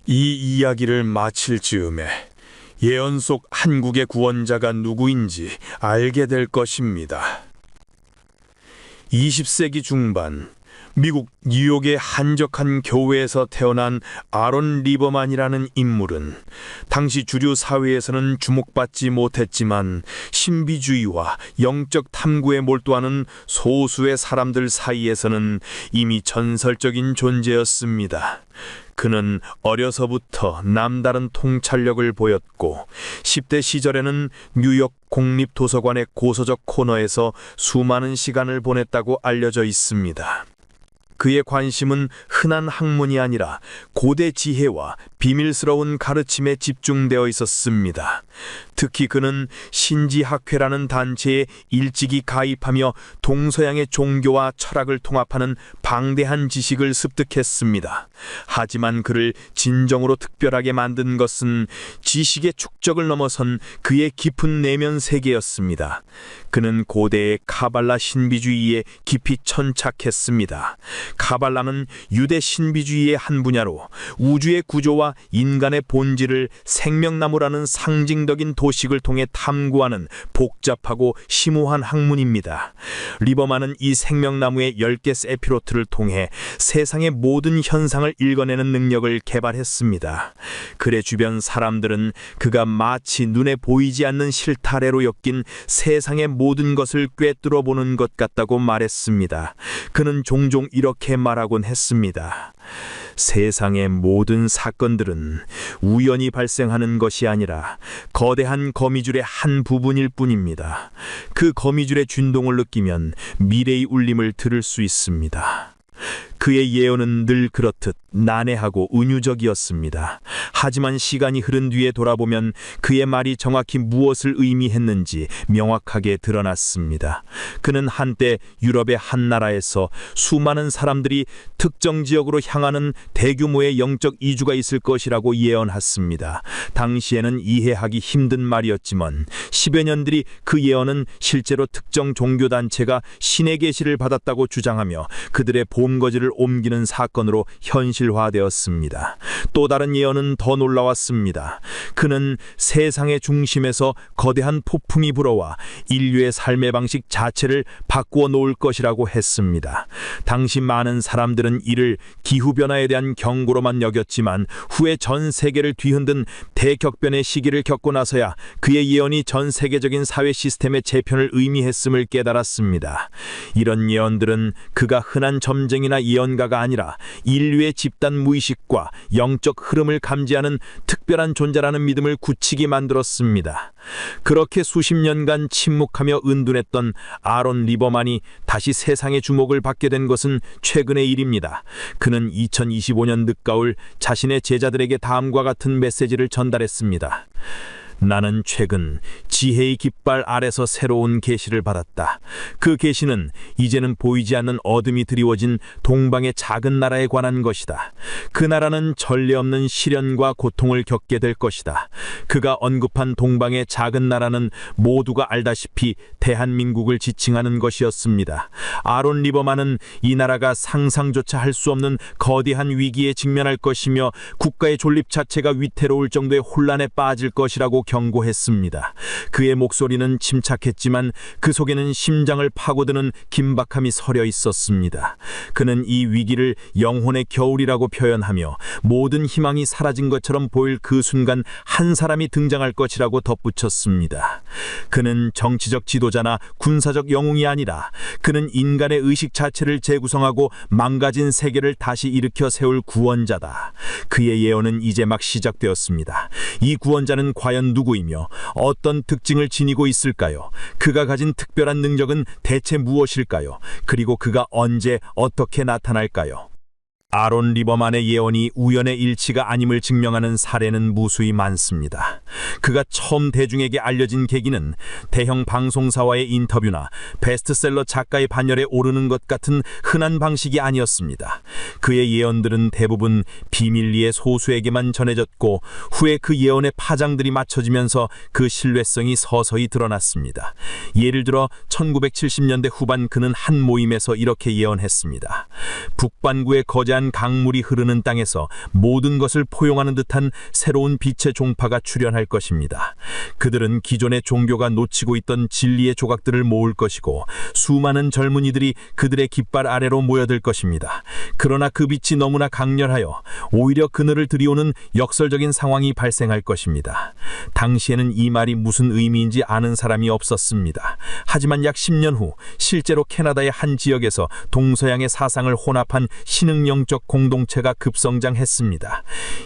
이 이야기를 마칠 즈음에 예언 속 한국의 구원자가 누구인지 알게 될 것입니다. 20세기 중반 미국 뉴욕의 한적한 교회에서 태어난 아론 리버만이라는 인물은 당시 주류 사회에서는 주목받지 못했지만 신비주의와 영적 탐구에 몰두하는 소수의 사람들 사이에서는 이미 전설적인 존재였습니다. 그는 어려서부터 남다른 통찰력을 보였고 10대 시절에는 뉴욕 공립도서관의 고서적 코너에서 수많은 시간을 보냈다고 알려져 있습니다. 그의 관심은 흔한 학문이 아니라 고대 지혜와 비밀스러운 가르침에 집중되어 있었습니다. 특히 그는 신지학회라는 단체에 일찍이 가입하며 동서양의 종교와 철학을 통합하는 방대한 지식을 습득했습니다. 하지만 그를 진정으로 특별하게 만든 것은 지식의 축적을 넘어선 그의 깊은 내면 세계였습니다. 그는 고대의 카발라 신비주의에 깊이 천착했습니다. 카발라는 유대 신비주의의 한 분야로 우주의 구조와 인간의 본질을 생명나무라는 상징적인 도식을 통해 탐구하는 복잡하고 심오한 학문입니다. 리버만은 이 생명나무의 10개 세피로트를 통해 세상의 모든 현상을 읽어내는 능력을 개발했습니다. 그의 주변 사람들은 그가 마치 눈에 보이지 않는 실타래로 엮인 세상의 모든 것을 꿰뚫어 보는 것 같다고 말했습니다. 그는 종종 이렇게 말하곤 했습니다. 세상의 모든 사건들은 우연히 발생하는 것이 아니라 거대한 거미줄의 한 부분일 뿐입니다. 그 거미줄의 진동을 느끼면 미래의 울림을 들을 수 있습니다. 그의 예언은 늘 그렇듯 난해하고 은유적이었습니다. 하지만 시간이 흐른 뒤에 돌아보면 그의 말이 정확히 무엇을 의미했는지 명확하게 드러났습니다. 그는 한때 유럽의 한 나라에서 수많은 사람들이 특정 지역으로 향하는 대규모의 영적 이주가 있을 것이라고 예언했습니다. 당시에는 이해하기 힘든 말이었지만 10여 년들이 그 예언은 실제로 특정 종교단체가 신의 계시를 받았다고 주장하며 그들의 본거지를 옮기는 사건으로 현실화되었습니다. 또 다른 예언은 더 놀라웠습니다. 그는 세상의 중심에서 거대한 폭풍이 불어와 인류의 삶의 방식 자체를 바꾸어 놓을 것이라고 했습니다. 당시 많은 사람들은 이를 기후변화에 대한 경고로만 여겼지만 후에 전 세계를 뒤흔든 대격변의 시기를 겪고 나서야 그의 예언이 전 세계적인 사회 시스템의 재편을 의미했음을 깨달았습니다. 이런 예언들은 그가 흔한 점쟁이나 예언가가 아니라 인류의 집단 무의식과 영적 흐름을 감지하는 특별한 존재라는 믿음을 굳히게 만들었습니다. 그렇게 수십 년간 침묵하며 은둔했던 아론 리버만이 다시 세상의 주목을 받게 된 것은 최근의 일입니다. 그는 2025년 늦가을 자신의 제자들에게 다음과 같은 메시지를 전달했습니다. 나는 최근 지혜의 깃발 아래서 새로운 계시를 받았다. 그 계시는 이제는 보이지 않는 어둠이 드리워진 동방의 작은 나라에 관한 것이다. 그 나라는 전례 없는 시련과 고통을 겪게 될 것이다. 그가 언급한 동방의 작은 나라는 모두가 알다시피 대한민국을 지칭하는 것이었습니다. 아론 리버만은 이 나라가 상상조차 할 수 없는 거대한 위기에 직면할 것이며 국가의 존립 자체가 위태로울 정도의 혼란에 빠질 것이라고 경고했습니다. 그의 목소리는 침착했지만 그 속에는 심장을 파고드는 긴박함이 서려 있었습니다. 그는 이 위기를 영혼의 겨울이라고 표현하며 모든 희망이 사라진 것처럼 보일 그 순간 한 사람이 등장할 것이라고 덧붙였습니다. 그는 정치적 지도자나 군사적 영웅이 아니라 그는 인간의 의식 자체를 재구성하고 망가진 세계를 다시 일으켜 세울 구원자다. 그의 예언은 이제 막 시작되었습니다. 이 구원자는 과연 누구이며 어떤 특징을 지니고 있을까요? 그가 가진 특별한 능력은 대체 무엇일까요? 그리고 그가 언제 어떻게 나타날까요? 아론 리버만의 예언이 우연의 일치가 아님을 증명하는 사례는 무수히 많습니다. 그가 처음 대중에게 알려진 계기는 대형 방송사와의 인터뷰나 베스트셀러 작가의 반열에 오르는 것 같은 흔한 방식이 아니었습니다. 그의 예언들은 대부분 비밀리에 소수에게만 전해졌고 후에 그 예언의 파장들이 맞춰지면서 그 신뢰성이 서서히 드러났습니다. 예를 들어 1970년대 후반 그는 한 모임에서 이렇게 예언했습니다. 북반구의 거대한 유일한 강물이 흐르는 땅에서 모든 것을 포용하는 듯한 새로운 빛의 종파가 출현할 것입니다. 그들은 기존의 종교가 놓치고 있던 진리의 조각들을 모을 것이고 수많은 젊은이들이 그들의 깃발 아래로 모여들 것입니다. 그러나 그 빛이 너무나 강렬하여 오히려 그늘을 들이오는 역설적인 상황이 발생할 것입니다. 당시에는 이 말이 무슨 의미인지 아는 사람이 없었습니다. 하지만 약 10년 후 실제로 캐나다의 한 지역에서 동서양의 사상을 혼합한 신흥영적 공동체가 급성장했습니다.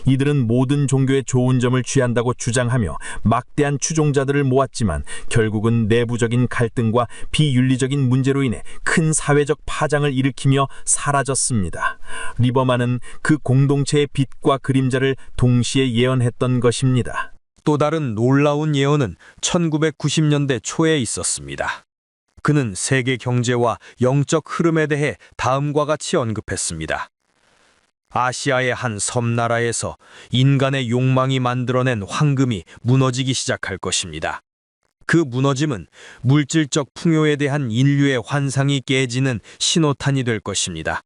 이들은 모든 종교의 좋은 점을 취한다고 주장하며 막대한 추종자들을 모았지만 결국은 내부적인 갈등과 비윤리적인 문제로 인해 큰 사회적 파장을 일으키며 사라졌습니다. 리버만은 그 공동체의 빛과 그림자를 동시에 예언했던 것입니다. 또 다른 놀라운 예언은 1990년대 초에 있었습니다. 그는 세계 경제와 영적 흐름에 대해 다음과 같이 언급했습니다. 아시아의 한 섬나라에서 인간의 욕망이 만들어낸 황금이 무너지기 시작할 것입니다. 그 무너짐은 물질적 풍요에 대한 인류의 환상이 깨지는 신호탄이 될 것입니다.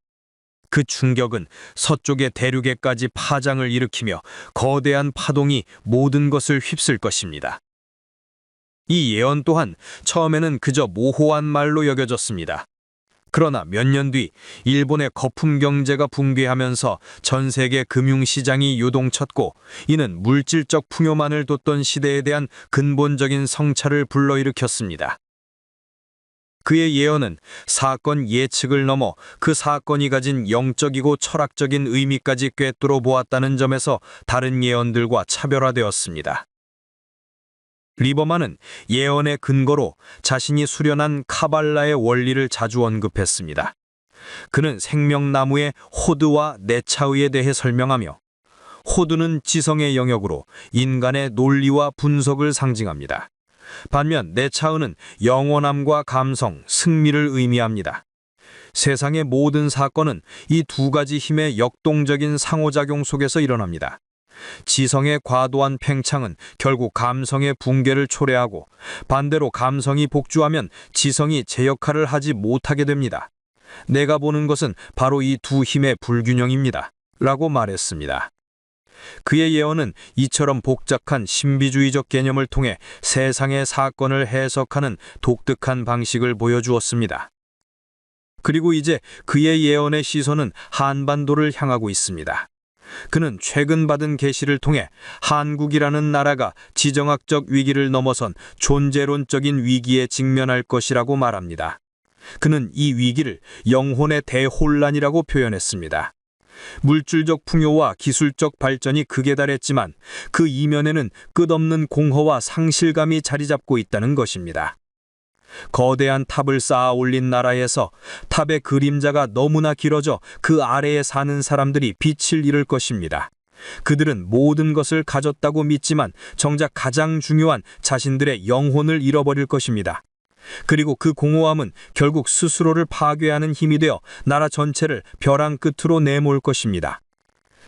그 충격은 서쪽의 대륙에까지 파장을 일으키며 거대한 파동이 모든 것을 휩쓸 것입니다. 이 예언 또한 처음에는 그저 모호한 말로 여겨졌습니다. 그러나 몇 년 뒤 일본의 거품 경제가 붕괴하면서 전 세계 금융시장이 요동쳤고, 이는 물질적 풍요만을 뒀던 시대에 대한 근본적인 성찰을 불러일으켰습니다. 그의 예언은 사건 예측을 넘어 그 사건이 가진 영적이고 철학적인 의미까지 꿰뚫어 보았다는 점에서 다른 예언들과 차별화되었습니다. 리버만은 예언의 근거로 자신이 수련한 카발라의 원리를 자주 언급했습니다. 그는 생명나무의 호드와 네차의에 대해 설명하며, 호드는 지성의 영역으로 인간의 논리와 분석을 상징합니다. 반면 네차의는 영원함과 감성, 승리를 의미합니다. 세상의 모든 사건은 이 두 가지 힘의 역동적인 상호작용 속에서 일어납니다. 지성의 과도한 팽창은 결국 감성의 붕괴를 초래하고, 반대로 감성이 복주하면 지성이 제 역할을 하지 못하게 됩니다. 내가 보는 것은 바로 이 두 힘의 불균형입니다. 라고 말했습니다. 그의 예언은 이처럼 복잡한 신비주의적 개념을 통해 세상의 사건을 해석하는 독특한 방식을 보여주었습니다. 그리고 이제 그의 예언의 시선은 한반도를 향하고 있습니다. 그는 최근 받은 계시를 통해 한국이라는 나라가 지정학적 위기를 넘어선 존재론적인 위기에 직면할 것이라고 말합니다. 그는 이 위기를 영혼의 대혼란이라고 표현했습니다. 물질적 풍요와 기술적 발전이 극에 달했지만 그 이면에는 끝없는 공허와 상실감이 자리 잡고 있다는 것입니다. 거대한 탑을 쌓아 올린 나라에서 탑의 그림자가 너무나 길어져 그 아래에 사는 사람들이 빛을 잃을 것입니다. 그들은 모든 것을 가졌다고 믿지만 정작 가장 중요한 자신들의 영혼을 잃어버릴 것입니다. 그리고 그 공허함은 결국 스스로를 파괴하는 힘이 되어 나라 전체를 벼랑 끝으로 내몰 것입니다.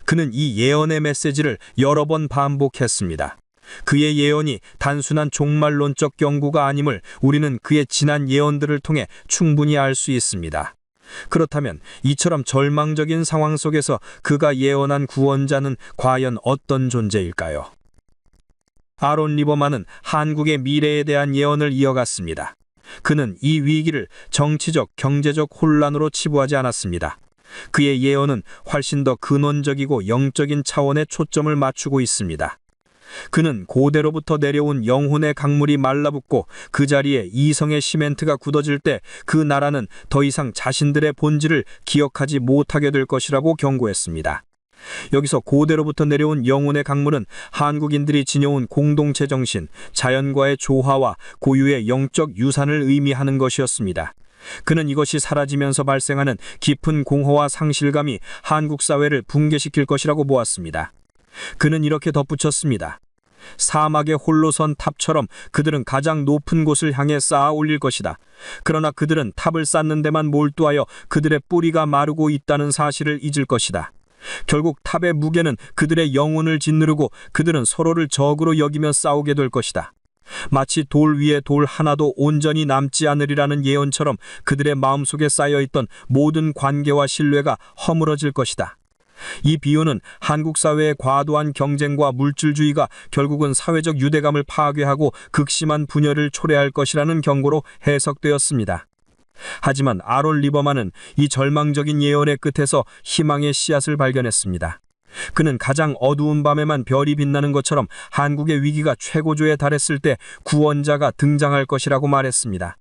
그는 이 예언의 메시지를 여러 번 반복했습니다. 그의 예언이 단순한 종말론적 경고가 아님을 우리는 그의 지난 예언들을 통해 충분히 알 수 있습니다. 그렇다면 이처럼 절망적인 상황 속에서 그가 예언한 구원자는 과연 어떤 존재일까요? 아론 리버만은 한국의 미래에 대한 예언을 이어갔습니다. 그는 이 위기를 정치적, 경제적 혼란으로 치부하지 않았습니다. 그의 예언은 훨씬 더 근원적이고 영적인 차원에 초점을 맞추고 있습니다. 그는 고대로부터 내려온 영혼의 강물이 말라붙고 그 자리에 이성의 시멘트가 굳어질 때 그 나라는 더 이상 자신들의 본질을 기억하지 못하게 될 것이라고 경고했습니다. 여기서 고대로부터 내려온 영혼의 강물은 한국인들이 지녀온 공동체 정신, 자연과의 조화와 고유의 영적 유산을 의미하는 것이었습니다. 그는 이것이 사라지면서 발생하는 깊은 공허와 상실감이 한국 사회를 붕괴시킬 것이라고 보았습니다. 그는 이렇게 덧붙였습니다. 사막에 홀로 선 탑처럼 그들은 가장 높은 곳을 향해 쌓아 올릴 것이다. 그러나 그들은 탑을 쌓는 데만 몰두하여 그들의 뿌리가 마르고 있다는 사실을 잊을 것이다. 결국 탑의 무게는 그들의 영혼을 짓누르고 그들은 서로를 적으로 여기며 싸우게 될 것이다. 마치 돌 위에 돌 하나도 온전히 남지 않으리라는 예언처럼 그들의 마음속에 쌓여있던 모든 관계와 신뢰가 허물어질 것이다. 이 비유는 한국 사회의 과도한 경쟁과 물질주의가 결국은 사회적 유대감을 파괴하고 극심한 분열을 초래할 것이라는 경고로 해석되었습니다. 하지만 아론 리버만은 이 절망적인 예언의 끝에서 희망의 씨앗을 발견했습니다. 그는 가장 어두운 밤에만 별이 빛나는 것처럼 한국의 위기가 최고조에 달했을 때 구원자가 등장할 것이라고 말했습니다.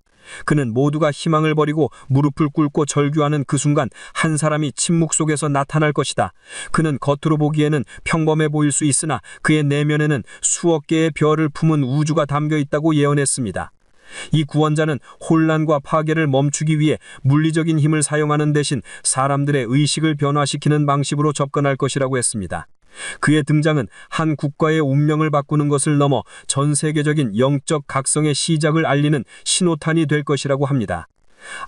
그는 모두가 희망을 버리고 무릎을 꿇고 절규하는 그 순간 한 사람이 침묵 속에서 나타날 것이다. 그는 겉으로 보기에는 평범해 보일 수 있으나 그의 내면에는 수억 개의 별을 품은 우주가 담겨 있다고 예언했습니다. 이 구원자는 혼란과 파괴를 멈추기 위해 물리적인 힘을 사용하는 대신 사람들의 의식을 변화시키는 방식으로 접근할 것이라고 했습니다. 그의 등장은 한 국가의 운명을 바꾸는 것을 넘어 전 세계적인 영적 각성의 시작을 알리는 신호탄이 될 것이라고 합니다.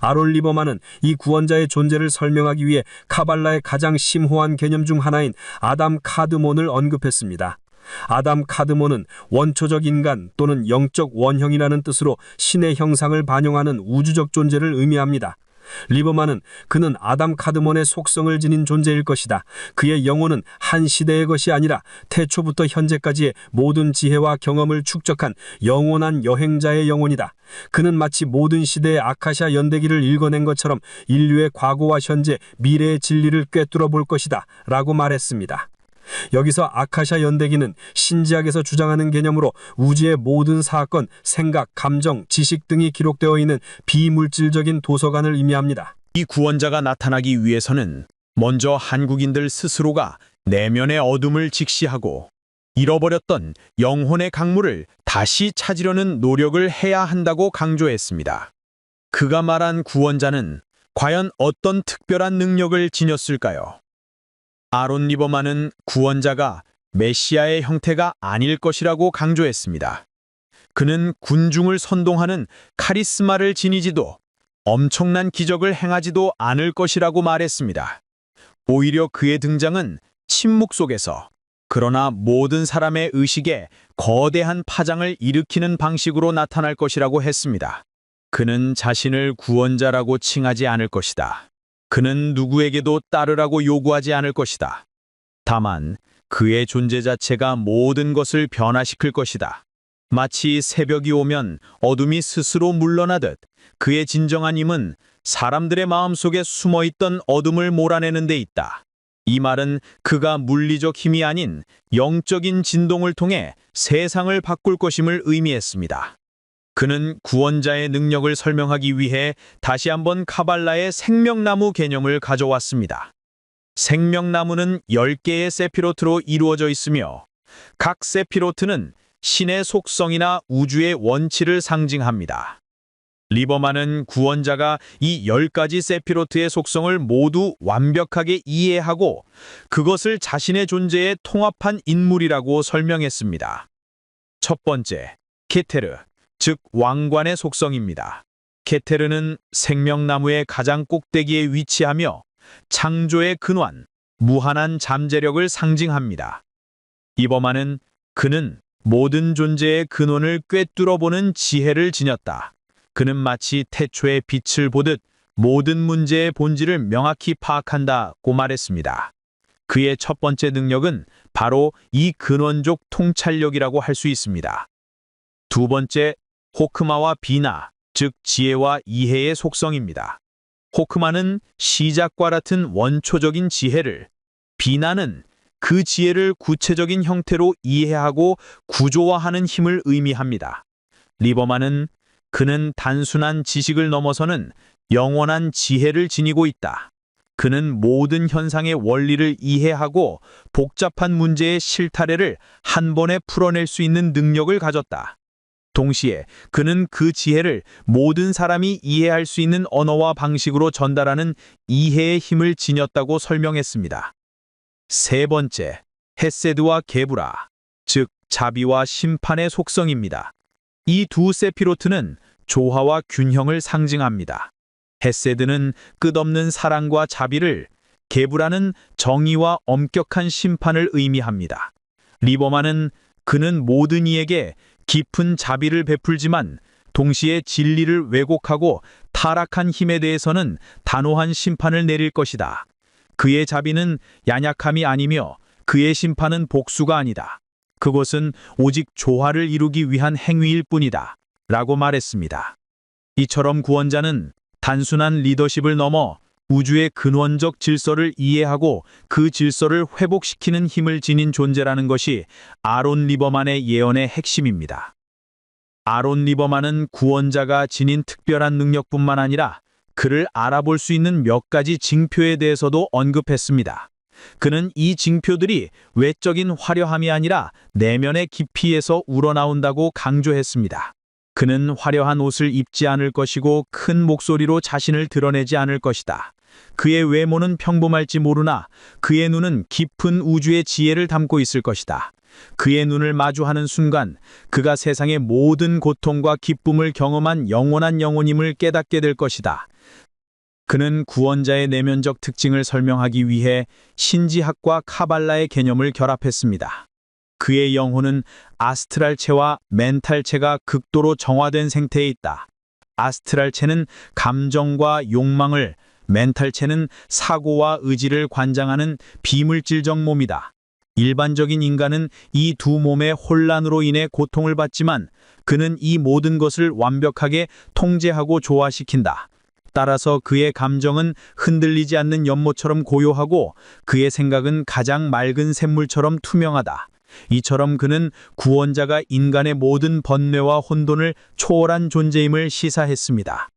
아론 리버만은 이 구원자의 존재를 설명하기 위해 카발라의 가장 심오한 개념 중 하나인 아담 카드몬을 언급했습니다. 아담 카드몬은 원초적 인간 또는 영적 원형이라는 뜻으로 신의 형상을 반영하는 우주적 존재를 의미합니다. 리버만은 그는 아담 카드몬의 속성을 지닌 존재일 것이다. 그의 영혼은 한 시대의 것이 아니라 태초부터 현재까지의 모든 지혜와 경험을 축적한 영원한 여행자의 영혼이다. 그는 마치 모든 시대의 아카시아 연대기를 읽어낸 것처럼 인류의 과거와 현재, 미래의 진리를 꿰뚫어 볼 것이다 라고 말했습니다. 여기서 아카시아 연대기는 신지학에서 주장하는 개념으로 우주의 모든 사건, 생각, 감정, 지식 등이 기록되어 있는 비물질적인 도서관을 의미합니다. 이 구원자가 나타나기 위해서는 먼저 한국인들 스스로가 내면의 어둠을 직시하고 잃어버렸던 영혼의 강물을 다시 찾으려는 노력을 해야 한다고 강조했습니다. 그가 말한 구원자는 과연 어떤 특별한 능력을 지녔을까요? 아론 리버만은 구원자가 메시아의 형태가 아닐 것이라고 강조했습니다. 그는 군중을 선동하는 카리스마를 지니지도 엄청난 기적을 행하지도 않을 것이라고 말했습니다. 오히려 그의 등장은 침묵 속에서, 그러나 모든 사람의 의식에 거대한 파장을 일으키는 방식으로 나타날 것이라고 했습니다. 그는 자신을 구원자라고 칭하지 않을 것이다. 그는 누구에게도 따르라고 요구하지 않을 것이다. 다만 그의 존재 자체가 모든 것을 변화시킬 것이다. 마치 새벽이 오면 어둠이 스스로 물러나듯 그의 진정한 힘은 사람들의 마음속에 숨어있던 어둠을 몰아내는 데 있다. 이 말은 그가 물리적 힘이 아닌 영적인 진동을 통해 세상을 바꿀 것임을 의미했습니다. 그는 구원자의 능력을 설명하기 위해 다시 한번 카발라의 생명나무 개념을 가져왔습니다. 생명나무는 10개의 세피로트로 이루어져 있으며 각 세피로트는 신의 속성이나 우주의 원치를 상징합니다. 리버만은 구원자가 이 10가지 세피로트의 속성을 모두 완벽하게 이해하고 그것을 자신의 존재에 통합한 인물이라고 설명했습니다. 첫 번째, 케테르, 즉 왕관의 속성입니다. 케테르는 생명나무의 가장 꼭대기에 위치하며 창조의 근원, 무한한 잠재력을 상징합니다. 리버만은 그는 모든 존재의 근원을 꿰뚫어보는 지혜를 지녔다. 그는 마치 태초의 빛을 보듯 모든 문제의 본질을 명확히 파악한다고 말했습니다. 그의 첫 번째 능력은 바로 이 근원적 통찰력이라고 할 수 있습니다. 두 번째, 호크마와 비나, 즉 지혜와 이해의 속성입니다. 호크마는 시작과 같은 원초적인 지혜를, 비나는 그 지혜를 구체적인 형태로 이해하고 구조화하는 힘을 의미합니다. 리버만은 그는 단순한 지식을 넘어서는 영원한 지혜를 지니고 있다. 그는 모든 현상의 원리를 이해하고 복잡한 문제의 실타래를 한 번에 풀어낼 수 있는 능력을 가졌다. 동시에 그는 그 지혜를 모든 사람이 이해할 수 있는 언어와 방식으로 전달하는 이해의 힘을 지녔다고 설명했습니다. 세 번째, 헤세드와 게브라, 즉 자비와 심판의 속성입니다. 이 두 세피로트는 조화와 균형을 상징합니다. 헤세드는 끝없는 사랑과 자비를, 게브라는 정의와 엄격한 심판을 의미합니다. 리버만은 그는 모든 이에게 깊은 자비를 베풀지만 동시에 진리를 왜곡하고 타락한 힘에 대해서는 단호한 심판을 내릴 것이다. 그의 자비는 연약함이 아니며 그의 심판은 복수가 아니다. 그것은 오직 조화를 이루기 위한 행위일 뿐이다. 라고 말했습니다. 이처럼 구원자는 단순한 리더십을 넘어 우주의 근원적 질서를 이해하고 그 질서를 회복시키는 힘을 지닌 존재라는 것이 아론 리버만의 예언의 핵심입니다. 아론 리버만은 구원자가 지닌 특별한 능력뿐만 아니라 그를 알아볼 수 있는 몇 가지 징표에 대해서도 언급했습니다. 그는 이 징표들이 외적인 화려함이 아니라 내면의 깊이에서 우러나온다고 강조했습니다. 그는 화려한 옷을 입지 않을 것이고 큰 목소리로 자신을 드러내지 않을 것이다. 그의 외모는 평범할지 모르나 그의 눈은 깊은 우주의 지혜를 담고 있을 것이다. 그의 눈을 마주하는 순간 그가 세상의 모든 고통과 기쁨을 경험한 영원한 영혼임을 깨닫게 될 것이다. 그는 구원자의 내면적 특징을 설명하기 위해 신지학과 카발라의 개념을 결합했습니다. 그의 영혼은 아스트랄체와 멘탈체가 극도로 정화된 상태에 있다. 아스트랄체는 감정과 욕망을, 멘탈체는 사고와 의지를 관장하는 비물질적 몸이다. 일반적인 인간은 이 두 몸의 혼란으로 인해 고통을 받지만 그는 이 모든 것을 완벽하게 통제하고 조화시킨다. 따라서 그의 감정은 흔들리지 않는 연못처럼 고요하고 그의 생각은 가장 맑은 샘물처럼 투명하다. 이처럼 그는 구원자가 인간의 모든 번뇌와 혼돈을 초월한 존재임을 시사했습니다.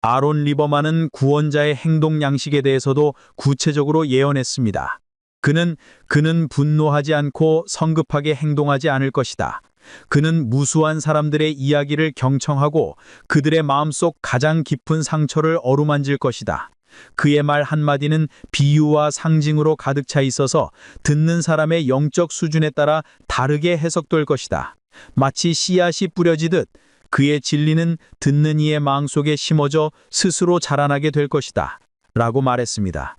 아론 리버만은 구원자의 행동 양식에 대해서도 구체적으로 예언했습니다. 그는 분노하지 않고 성급하게 행동하지 않을 것이다. 그는 무수한 사람들의 이야기를 경청하고 그들의 마음속 가장 깊은 상처를 어루만질 것이다. 그의 말 한마디는 비유와 상징으로 가득 차 있어서 듣는 사람의 영적 수준에 따라 다르게 해석될 것이다. 마치 씨앗이 뿌려지듯 그의 진리는 듣는 이의 마음속에 심어져 스스로 자라나게 될 것이다. 라고 말했습니다.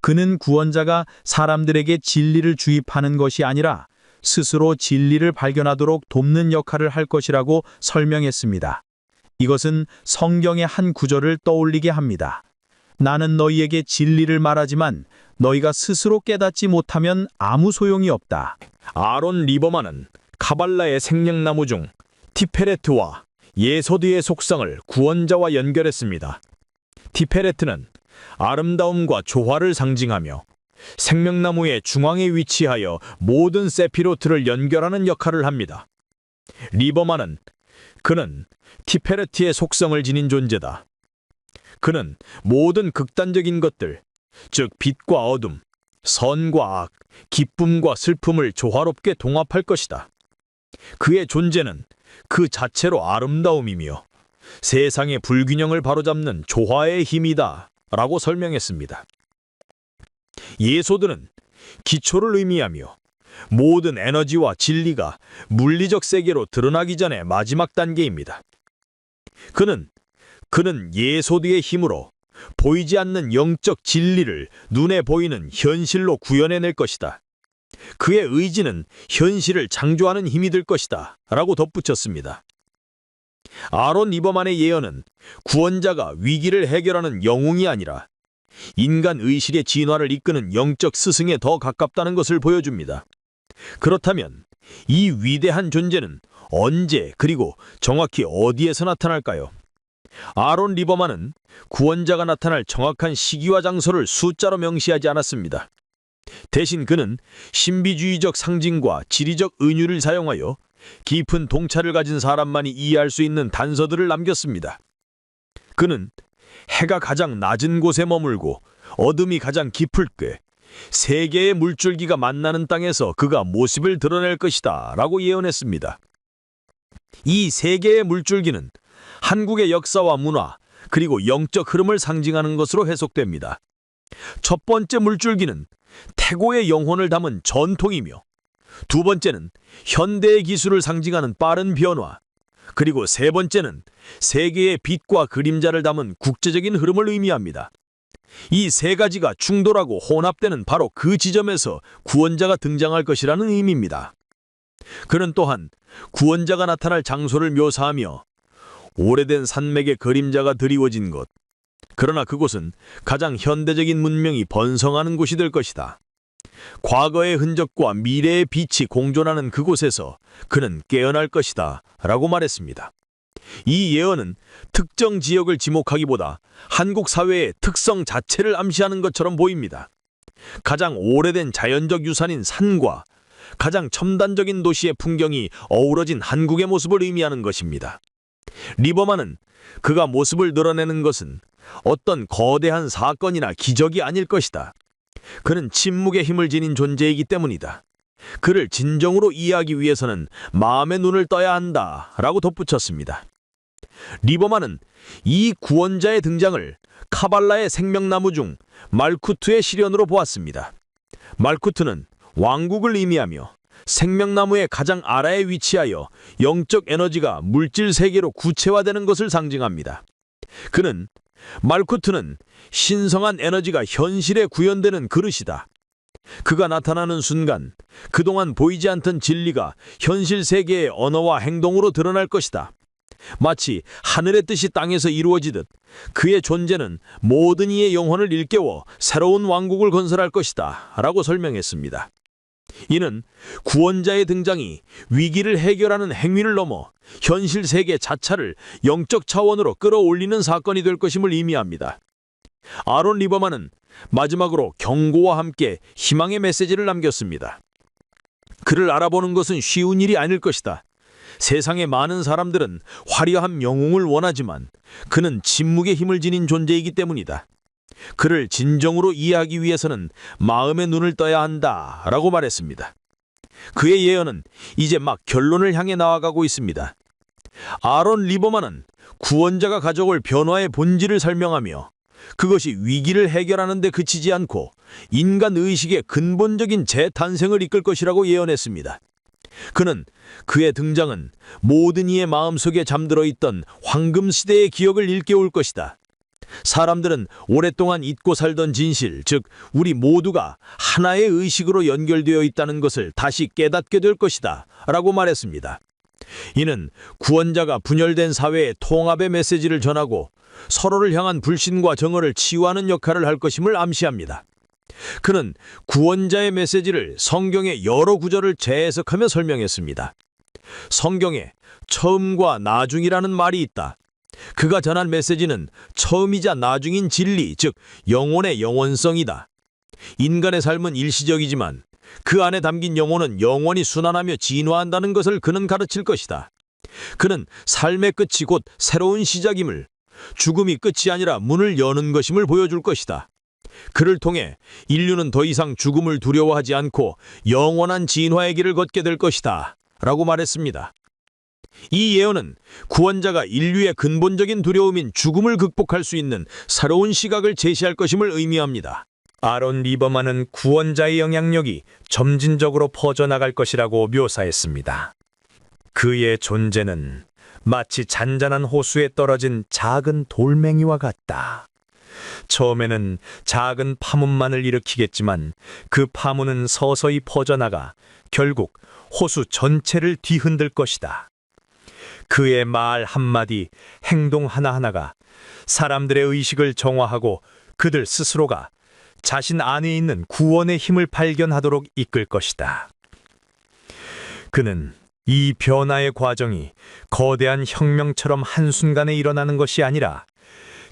그는 구원자가 사람들에게 진리를 주입하는 것이 아니라 스스로 진리를 발견하도록 돕는 역할을 할 것이라고 설명했습니다. 이것은 성경의 한 구절을 떠올리게 합니다. 나는 너희에게 진리를 말하지만 너희가 스스로 깨닫지 못하면 아무 소용이 없다. 아론 리버만은 카발라의 생명나무 중 티페레트와 예소드의 속성을 구원자와 연결했습니다. 티페레트는 아름다움과 조화를 상징하며 생명나무의 중앙에 위치하여 모든 세피로트를 연결하는 역할을 합니다. 리버만은 그는 티페레트의 속성을 지닌 존재다. 그는 모든 극단적인 것들, 즉 빛과 어둠, 선과 악, 기쁨과 슬픔을 조화롭게 동합할 것이다. 그의 존재는 그 자체로 아름다움이며 세상의 불균형을 바로잡는 조화의 힘이다 라고 설명했습니다. 예소드는 기초를 의미하며 모든 에너지와 진리가 물리적 세계로 드러나기 전에 마지막 단계입니다. 그는 예소드의 힘으로 보이지 않는 영적 진리를 눈에 보이는 현실로 구현해낼 것이다. 그의 의지는 현실을 창조하는 힘이 될 것이다 라고 덧붙였습니다. 아론 리버만의 예언은 구원자가 위기를 해결하는 영웅이 아니라 인간 의식의 진화를 이끄는 영적 스승에 더 가깝다는 것을 보여줍니다. 그렇다면 이 위대한 존재는 언제 그리고 정확히 어디에서 나타날까요? 아론 리버만은 구원자가 나타날 정확한 시기와 장소를 숫자로 명시하지 않았습니다. 대신 그는 신비주의적 상징과 지리적 은유를 사용하여 깊은 동찰을 가진 사람만이 이해할 수 있는 단서들을 남겼습니다. 그는 해가 가장 낮은 곳에 머물고 어둠이 가장 깊을 때 세 개의 물줄기가 만나는 땅에서 그가 모습을 드러낼 것이다 라고 예언했습니다. 이 세 개의 물줄기는 한국의 역사와 문화 그리고 영적 흐름을 상징하는 것으로 해석됩니다. 첫 번째 물줄기는 태고의 영혼을 담은 전통이며 두 번째는 현대의 기술을 상징하는 빠른 변화, 그리고 세 번째는 세계의 빛과 그림자를 담은 국제적인 흐름을 의미합니다. 이 세 가지가 충돌하고 혼합되는 바로 그 지점에서 구원자가 등장할 것이라는 의미입니다. 그는 또한 구원자가 나타날 장소를 묘사하며 오래된 산맥의 그림자가 드리워진 곳, 그러나 그곳은 가장 현대적인 문명이 번성하는 곳이 될 것이다. 과거의 흔적과 미래의 빛이 공존하는 그곳에서 그는 깨어날 것이다 라고 말했습니다. 이 예언은 특정 지역을 지목하기보다 한국 사회의 특성 자체를 암시하는 것처럼 보입니다. 가장 오래된 자연적 유산인 산과 가장 첨단적인 도시의 풍경이 어우러진 한국의 모습을 의미하는 것입니다. 리버만은 그가 모습을 드러내는 것은 어떤 거대한 사건이나 기적이 아닐 것이다. 그는 침묵의 힘을 지닌 존재이기 때문이다. 그를 진정으로 이해하기 위해서는 마음의 눈을 떠야 한다 라고 덧붙였습니다. 리버만은 이 구원자의 등장을 카발라의 생명나무 중 말쿠트의 실현으로 보았습니다. 말쿠트는 왕국을 의미하며 생명나무의 가장 아래에 위치하여 영적 에너지가 물질 세계로 구체화되는 것을 상징합니다. 말쿠트는 신성한 에너지가 현실에 구현되는 그릇이다. 그가 나타나는 순간 그동안 보이지 않던 진리가 현실 세계의 언어와 행동으로 드러날 것이다. 마치 하늘의 뜻이 땅에서 이루어지듯 그의 존재는 모든 이의 영혼을 일깨워 새로운 왕국을 건설할 것이다 라고 설명했습니다. 이는 구원자의 등장이 위기를 해결하는 행위를 넘어 현실 세계 자체를 영적 차원으로 끌어올리는 사건이 될 것임을 의미합니다. 아론 리버만은 마지막으로 경고와 함께 희망의 메시지를 남겼습니다. 그를 알아보는 것은 쉬운 일이 아닐 것이다. 세상의 많은 사람들은 화려한 영웅을 원하지만 그는 침묵의 힘을 지닌 존재이기 때문이다. 그를 진정으로 이해하기 위해서는 마음의 눈을 떠야 한다 라고 말했습니다. 그의 예언은 이제 막 결론을 향해 나아가고 있습니다. 아론 리버만은 구원자가 가져올 변화의 본질을 설명하며 그것이 위기를 해결하는 데 그치지 않고 인간 의식의 근본적인 재탄생을 이끌 것이라고 예언했습니다. 그의 등장은 모든 이의 마음속에 잠들어 있던 황금시대의 기억을 일깨울 것이다. 사람들은 오랫동안 잊고 살던 진실, 즉 우리 모두가 하나의 의식으로 연결되어 있다는 것을 다시 깨닫게 될 것이다 라고 말했습니다. 이는 구원자가 분열된 사회의 통합의 메시지를 전하고 서로를 향한 불신과 정어를 치유하는 역할을 할 것임을 암시합니다. 그는 구원자의 메시지를 성경의 여러 구절을 재해석하며 설명했습니다. 성경에 처음과 나중이라는 말이 있다. 그가 전한 메시지는 처음이자 나중인 진리, 즉 영혼의 영원성이다. 인간의 삶은 일시적이지만 그 안에 담긴 영혼은 영원히 순환하며 진화한다는 것을 그는 가르칠 것이다. 그는 삶의 끝이 곧 새로운 시작임을, 죽음이 끝이 아니라 문을 여는 것임을 보여줄 것이다. 그를 통해 인류는 더 이상 죽음을 두려워하지 않고 영원한 진화의 길을 걷게 될 것이다 라고 말했습니다. 이 예언은 구원자가 인류의 근본적인 두려움인 죽음을 극복할 수 있는 새로운 시각을 제시할 것임을 의미합니다. 아론 리버만은 구원자의 영향력이 점진적으로 퍼져나갈 것이라고 묘사했습니다. 그의 존재는 마치 잔잔한 호수에 떨어진 작은 돌멩이와 같다. 처음에는 작은 파문만을 일으키겠지만 그 파문은 서서히 퍼져나가 결국 호수 전체를 뒤흔들 것이다. 그의 말 한마디, 행동 하나하나가 사람들의 의식을 정화하고 그들 스스로가 자신 안에 있는 구원의 힘을 발견하도록 이끌 것이다. 그는 이 변화의 과정이 거대한 혁명처럼 한순간에 일어나는 것이 아니라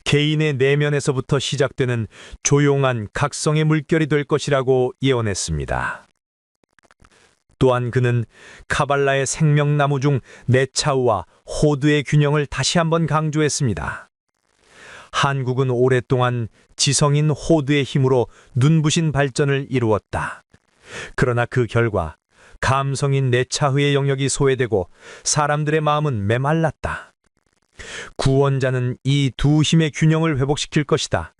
개인의 내면에서부터 시작되는 조용한 각성의 물결이 될 것이라고 예언했습니다. 또한 그는 카발라의 생명나무 중 네차우와 호드의 균형을 다시 한번 강조했습니다. 한국은 오랫동안 지성인 호드의 힘으로 눈부신 발전을 이루었다. 그러나 그 결과 감성인 네차흐의 영역이 소외되고 사람들의 마음은 메말랐다. 구원자는 이 두 힘의 균형을 회복시킬 것이다.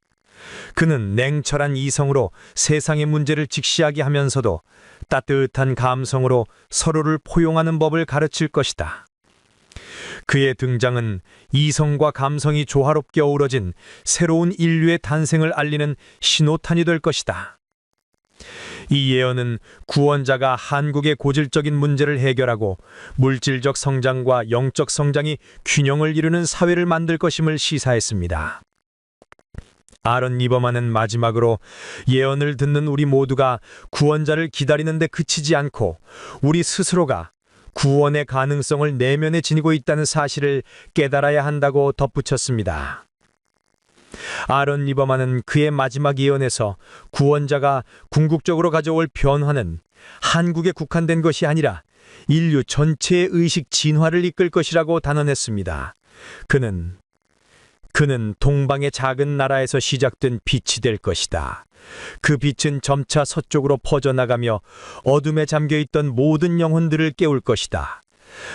그는 냉철한 이성으로 세상의 문제를 직시하게 하면서도 따뜻한 감성으로 서로를 포용하는 법을 가르칠 것이다. 그의 등장은 이성과 감성이 조화롭게 어우러진 새로운 인류의 탄생을 알리는 신호탄이 될 것이다. 이 예언은 구원자가 한국의 고질적인 문제를 해결하고 물질적 성장과 영적 성장이 균형을 이루는 사회를 만들 것임을 시사했습니다. 아런 리버만은 마지막으로 예언을 듣는 우리 모두가 구원자를 기다리는 데 그치지 않고 우리 스스로가 구원의 가능성을 내면에 지니고 있다는 사실을 깨달아야 한다고 덧붙였습니다. 아런 리버만은 그의 마지막 예언에서 구원자가 궁극적으로 가져올 변화는 한국에 국한된 것이 아니라 인류 전체의 의식 진화를 이끌 것이라고 단언했습니다. 그는 동방의 작은 나라에서 시작된 빛이 될 것이다. 그 빛은 점차 서쪽으로 퍼져나가며 어둠에 잠겨있던 모든 영혼들을 깨울 것이다.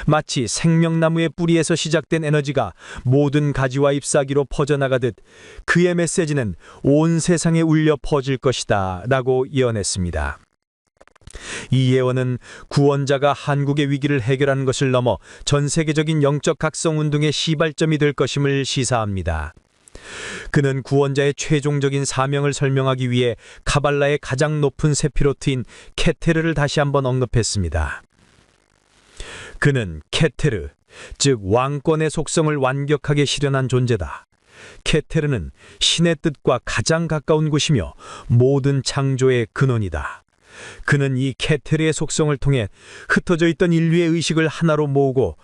마치 생명나무의 뿌리에서 시작된 에너지가 모든 가지와 잎사귀로 퍼져나가듯 그의 메시지는 온 세상에 울려 퍼질 것이다 라고 예언했습니다. 이 예언은 구원자가 한국의 위기를 해결하는 것을 넘어 전 세계적인 영적 각성운동의 시발점이 될 것임을 시사합니다. 그는 구원자의 최종적인 사명을 설명하기 위해 카발라의 가장 높은 세피로트인 케테르를 다시 한번 언급했습니다. 그는 케테르, 즉 왕권의 속성을 완벽하게 실현한 존재다. 케테르는 신의 뜻과 가장 가까운 곳이며 모든 창조의 근원이다. 그는 이 케테르의 속성을 통해 흩어져 있던 인류의 의식을 하나로 모으고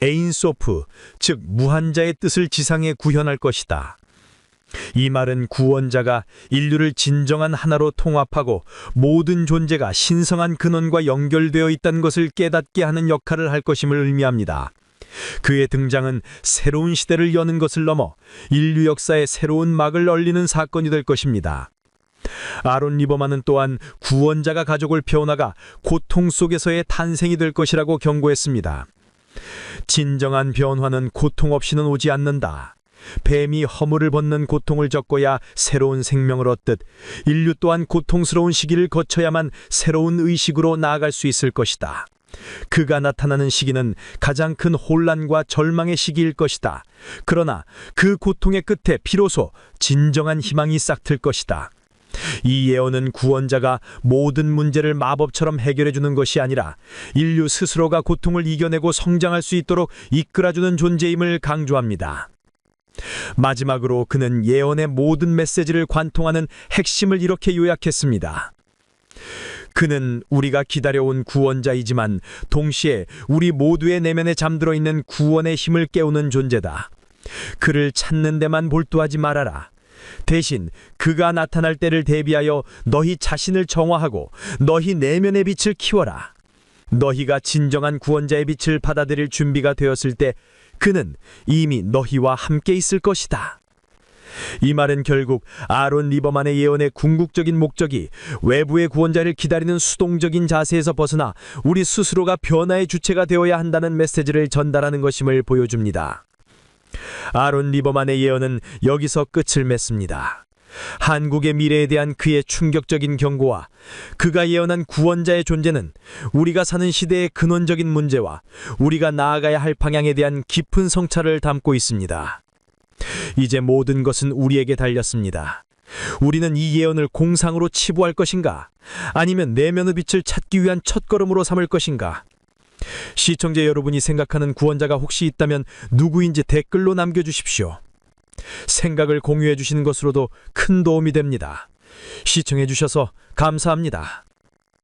에인소프, 즉 무한자의 뜻을 지상에 구현할 것이다. 이 말은 구원자가 인류를 진정한 하나로 통합하고 모든 존재가 신성한 근원과 연결되어 있다는 것을 깨닫게 하는 역할을 할 것임을 의미합니다. 그의 등장은 새로운 시대를 여는 것을 넘어 인류 역사의 새로운 막을 얼리는 사건이 될 것입니다. 아론 리버만은 또한 구원자가 가져올 변화가 고통 속에서의 탄생이 될 것이라고 경고했습니다. 진정한 변화는 고통 없이는 오지 않는다. 뱀이 허물을 벗는 고통을 겪어야 새로운 생명을 얻듯 인류 또한 고통스러운 시기를 거쳐야만 새로운 의식으로 나아갈 수 있을 것이다. 그가 나타나는 시기는 가장 큰 혼란과 절망의 시기일 것이다. 그러나 그 고통의 끝에 비로소 진정한 희망이 싹틀 것이다. 이 예언은 구원자가 모든 문제를 마법처럼 해결해주는 것이 아니라 인류 스스로가 고통을 이겨내고 성장할 수 있도록 이끌어주는 존재임을 강조합니다. 마지막으로 그는 예언의 모든 메시지를 관통하는 핵심을 이렇게 요약했습니다. 그는 우리가 기다려온 구원자이지만 동시에 우리 모두의 내면에 잠들어 있는 구원의 힘을 깨우는 존재다. 그를 찾는 데만 몰두하지 말아라. 대신 그가 나타날 때를 대비하여 너희 자신을 정화하고 너희 내면의 빛을 키워라. 너희가 진정한 구원자의 빛을 받아들일 준비가 되었을 때 그는 이미 너희와 함께 있을 것이다. 이 말은 결국 아론 리버만의 예언의 궁극적인 목적이 외부의 구원자를 기다리는 수동적인 자세에서 벗어나 우리 스스로가 변화의 주체가 되어야 한다는 메시지를 전달하는 것임을 보여줍니다. 아론 리버만의 예언은 여기서 끝을 맺습니다. 한국의 미래에 대한 그의 충격적인 경고와 그가 예언한 구원자의 존재는 우리가 사는 시대의 근원적인 문제와 우리가 나아가야 할 방향에 대한 깊은 성찰을 담고 있습니다. 이제 모든 것은 우리에게 달렸습니다. 우리는 이 예언을 공상으로 치부할 것인가? 아니면 내면의 빛을 찾기 위한 첫걸음으로 삼을 것인가? 시청자 여러분이 생각하는 구원자가 혹시 있다면 누구인지 댓글로 남겨주십시오. 생각을 공유해 주시는 것으로도 큰 도움이 됩니다. 시청해 주셔서 감사합니다.